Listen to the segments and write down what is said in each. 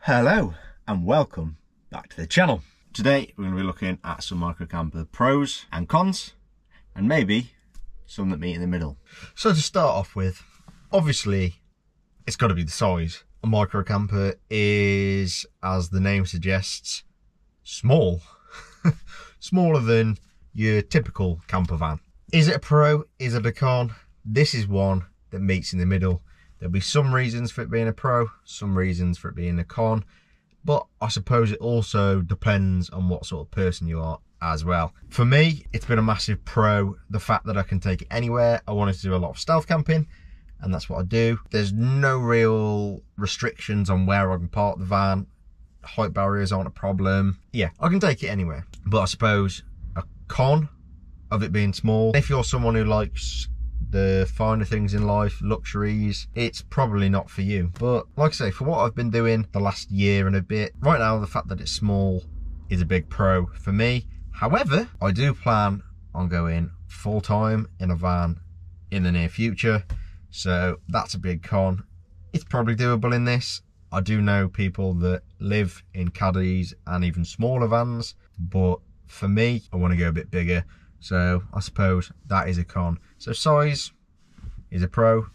Hello and welcome back to the channel. Today we're going to be looking at some micro camper pros and cons, and maybe some that meet in the middle. So to start off with, obviously it's got to be the size. A micro camper is, as the name suggests, small. Smaller than your typical camper van. Is it a pro? Is it a con? This is one that meets in the middle. There'll be some reasons for it being a pro, some reasons for it being a con, but I suppose it also depends on what sort of person you are as well. For me, it's been a massive pro, the fact that I can take it anywhere. I wanted to do a lot of stealth camping, and that's what I do. There's no real restrictions on where I can park the van. Height barriers aren't a problem. Yeah, I can take it anywhere. But I suppose a con of it being small, if you're someone who likes the finer things in life, luxuries, it's probably not for you. But like I say, for what I've been doing the last year and a bit, right now the fact that it's small is a big pro for me. However, I do plan on going full-time in a van in the near future, so that's a big con. It's probably doable in this. I do know people that live in caddies and even smaller vans, but for me, I want to go a bit bigger. So I suppose that is a con. So size is a pro,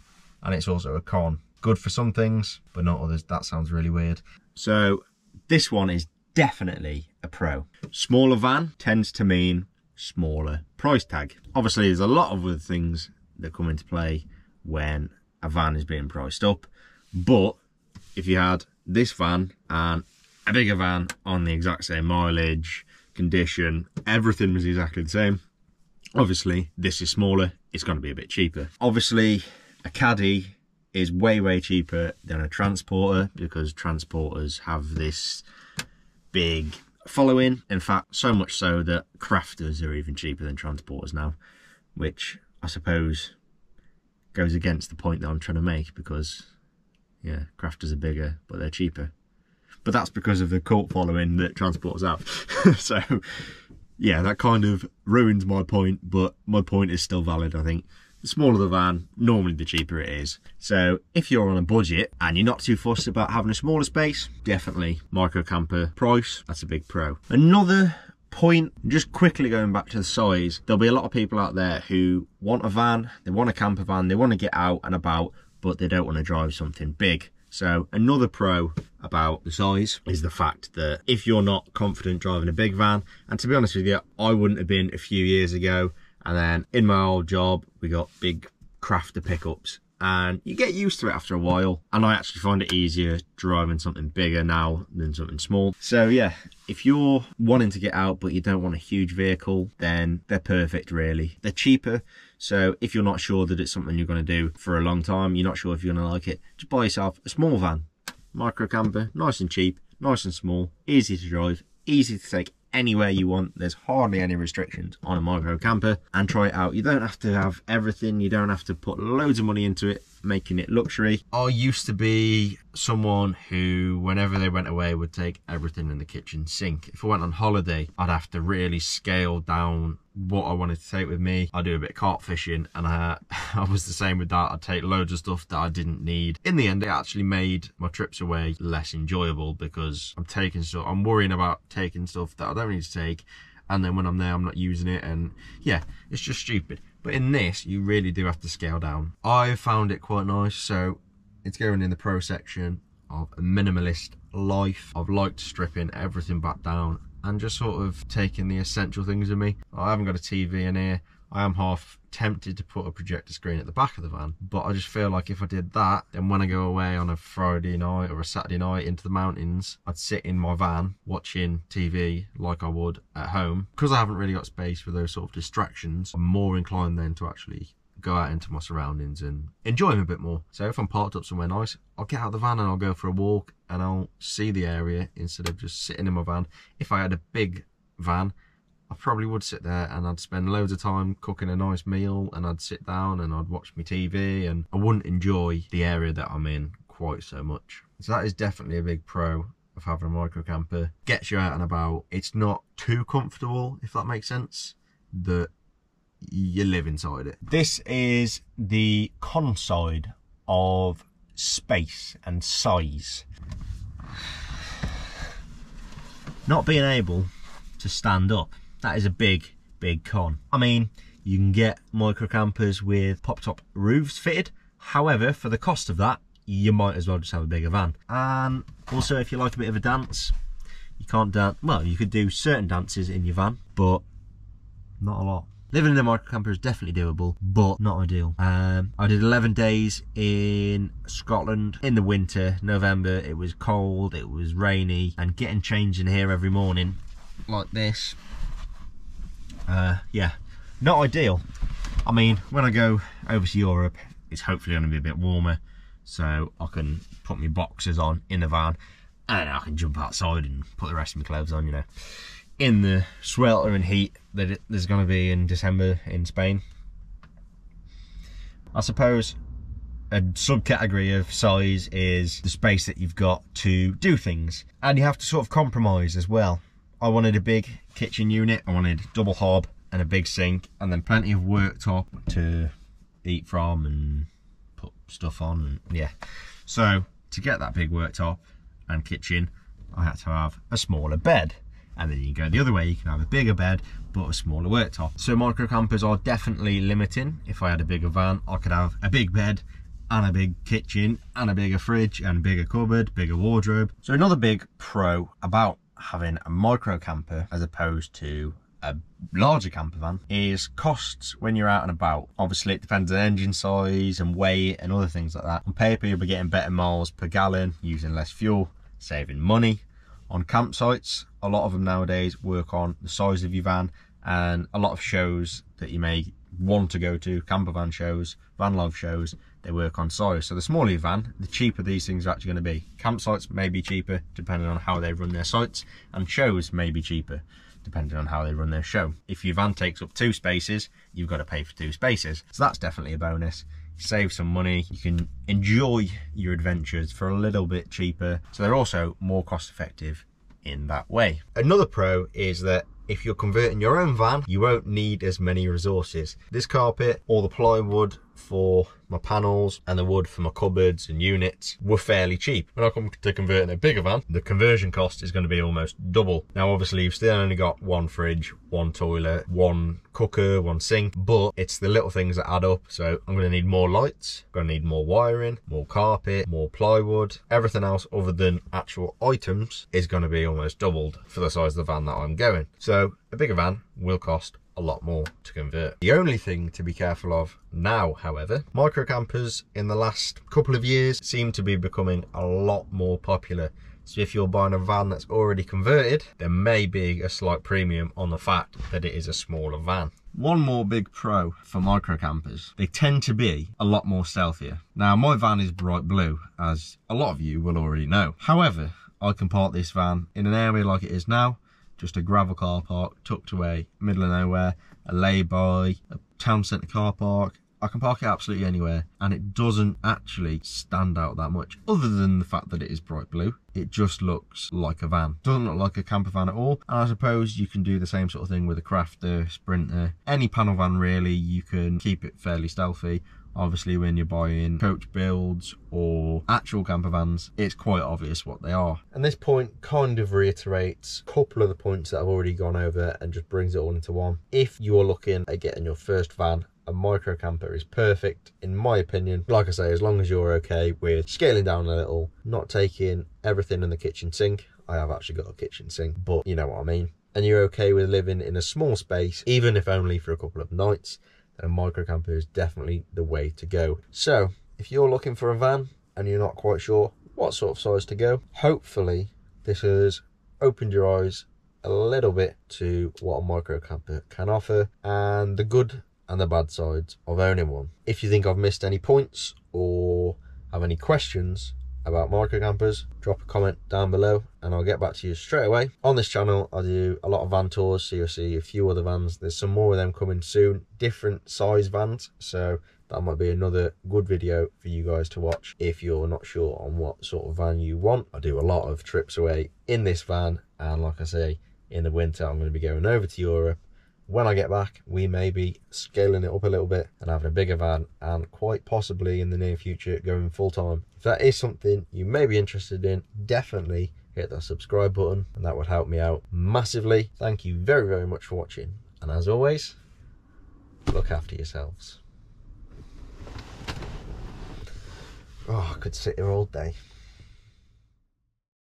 and it's also a con. Good for some things, but not others. That sounds really weird. So this one is definitely a pro. Smaller van tends to mean smaller price tag. Obviously, there's a lot of other things that come into play when a van is being priced up. But if you had this van and a bigger van on the exact same mileage, condition, everything was exactly the same. Obviously, this is smaller, it's going to be a bit cheaper. Obviously, a caddy is way cheaper than a transporter because transporters have this big following. In fact, so much so that crafters are even cheaper than transporters now, which I suppose goes against the point that I'm trying to make, because yeah, crafters are bigger, but they're cheaper. But that's because of the cult following that transporters have. So yeah, that kind of ruins my point, but my point is still valid, I think. The smaller the van, normally the cheaper it is. So if you're on a budget and you're not too fussed about having a smaller space, definitely micro camper price, that's a big pro. Another point, just quickly going back to the size, there'll be a lot of people out there who want a van, they want a camper van, they want to get out and about, but they don't want to drive something big. So another pro about the size is the fact that if you're not confident driving a big van, and to be honest with you, I wouldn't have been a few years ago, and then in my old job, we got big crafter pickups, and you get used to it after a while, and I actually find it easier driving something bigger now than something small. So yeah, if you're wanting to get out but you don't want a huge vehicle, then they're perfect really. They're cheaper, so if you're not sure that it's something you're going to do for a long time, you're not sure if you're going to like it, just buy yourself a small van. Micro camper, nice and cheap, nice and small, easy to drive, easy to take anywhere you want. There's hardly any restrictions on a micro camper, and try it out. You don't have to have everything, you don't have to put loads of money into it, making it luxury. I used to be someone who, whenever they went away, would take everything in the kitchen sink. If I went on holiday, I'd have to really scale down what I wanted to take with me. I do a bit of carp fishing, and I was the same with that. I'd take loads of stuff that I didn't need. In the end, it actually made my trips away less enjoyable, because I'm worrying about taking stuff that I don't need to take, and then when I'm there I'm not using it, and yeah, it's just stupid. But in this, you really do have to scale down. I found it quite nice, so it's going in the pro section of a minimalist life. I've liked stripping everything back down and just sort of taking the essential things with me. I haven't got a TV in here. I am half tempted to put a projector screen at the back of the van, but I just feel like if I did that, then when I go away on a Friday night or a Saturday night into the mountains, I'd sit in my van watching TV like I would at home. Because I haven't really got space for those sort of distractions, I'm more inclined then to actually go out into my surroundings and enjoy them a bit more. So if I'm parked up somewhere nice, I'll get out of the van and I'll go for a walk and I'll see the area instead of just sitting in my van. If I had a big van, I probably would sit there and I'd spend loads of time cooking a nice meal, and I'd sit down and I'd watch my TV, and I wouldn't enjoy the area that I'm in quite so much. So that is definitely a big pro of having a micro camper. Gets you out and about. It's not too comfortable, if that makes sense, that you live inside it. This is the con side of space and size. not being able to stand up. That is a big con. I mean, you can get micro campers with pop top roofs fitted. However, for the cost of that, you might as well just have a bigger van. And also, if you like a bit of a dance, you can't dance. Well, you could do certain dances in your van, but not a lot. Living in a micro camper is definitely doable, but not ideal. I did 11 days in Scotland in the winter, November. It was cold, it was rainy, and getting changed in here every morning like this, yeah, not ideal. I mean, when I go over to Europe, it's hopefully going to be a bit warmer, so I can put my boxers on in the van and I can jump outside and put the rest of my clothes on, you know, in the sweltering heat that there's going to be in December in Spain. I suppose a subcategory of size is the space that you've got to do things, and you have to sort of compromise as well. I wanted a big kitchen unit, I wanted double hob and a big sink, and then plenty of worktop to eat from and put stuff on, and yeah. So to get that big worktop and kitchen, I had to have a smaller bed. And then you go the other way, you can have a bigger bed but a smaller worktop. So micro campers are definitely limiting. If I had a bigger van, I could have a big bed and a big kitchen and a bigger fridge and a bigger cupboard, bigger wardrobe. So another big pro about having a micro camper as opposed to a larger camper van is costs when you're out and about. Obviously it depends on engine size and weight and other things like that. On paper you'll be getting better miles per gallon, using less fuel, saving money. On campsites, a lot of them nowadays work on the size of your van, and a lot of shows that you may want to go to, camper van shows, van life shows, they work on size. So the smaller your van, the cheaper these things are actually going to be. Campsites may be cheaper depending on how they run their sites, and shows may be cheaper depending on how they run their show. If your van takes up 2 spaces, you've got to pay for 2 spaces. So that's definitely a bonus. You save some money, you can enjoy your adventures for a little bit cheaper. So they're also more cost effective in that way. Another pro is that if you're converting your own van, you won't need as many resources. This carpet, all the plywood for my panels and the wood for my cupboards and units were fairly cheap. When I come to converting a bigger van, the conversion cost is going to be almost double. Now obviously you've still only got 1 fridge, 1 toilet, 1 cooker, 1 sink, but it's the little things that add up. So I'm going to need more lights, I'm going to need more wiring, more carpet, more plywood. Everything else other than actual items is going to be almost doubled for the size of the van that I'm going. So a bigger van will cost a lot more to convert. The only thing to be careful of now, however, micro campers in the last couple of years seem to be becoming a lot more popular. So if you're buying a van that's already converted, there may be a slight premium on the fact that it is a smaller van. One more big pro for micro campers, they tend to be a lot more stealthier. Now my van is bright blue, as a lot of you will already know. However, I can park this van in an area like it is now, just a gravel car park tucked away, middle of nowhere, a lay-by, a town centre car park. I can park it absolutely anywhere, and it doesn't actually stand out that much, other than the fact that it is bright blue. It just looks like a van. Doesn't look like a camper van at all. And I suppose you can do the same sort of thing with a Crafter, Sprinter, any panel van really. You can keep it fairly stealthy. Obviously when you're buying coach builds or actual camper vans, it's quite obvious what they are. And this point kind of reiterates a couple of the points that I've already gone over and just brings it all into one. If you're looking at getting your first van, a micro camper is perfect in my opinion. Like I say, as long as you're okay with scaling down a little, not taking everything in the kitchen sink. I have actually got a kitchen sink, but you know what I mean. And you're okay with living in a small space, even if only for a couple of nights, then a micro camper is definitely the way to go. So if you're looking for a van and you're not quite sure what sort of size to go, hopefully this has opened your eyes a little bit to what a micro camper can offer and the good and the bad sides of owning one. If you think I've missed any points or have any questions about micro campers, drop a comment down below and I'll get back to you straight away. On this channel I do a lot of van tours, so you'll see a few other vans. There's some more of them coming soon, different size vans, so that might be another good video for you guys to watch if you're not sure on what sort of van you want. I do a lot of trips away in this van, and like I say, in the winter I'm going to be going over to Europe. When I get back, we may be scaling it up a little bit and having a bigger van, and quite possibly in the near future going full time. If that is something you may be interested in, definitely hit that subscribe button, and that would help me out massively. Thank you very, very much for watching, and as always, look after yourselves. Oh, I could sit here all day.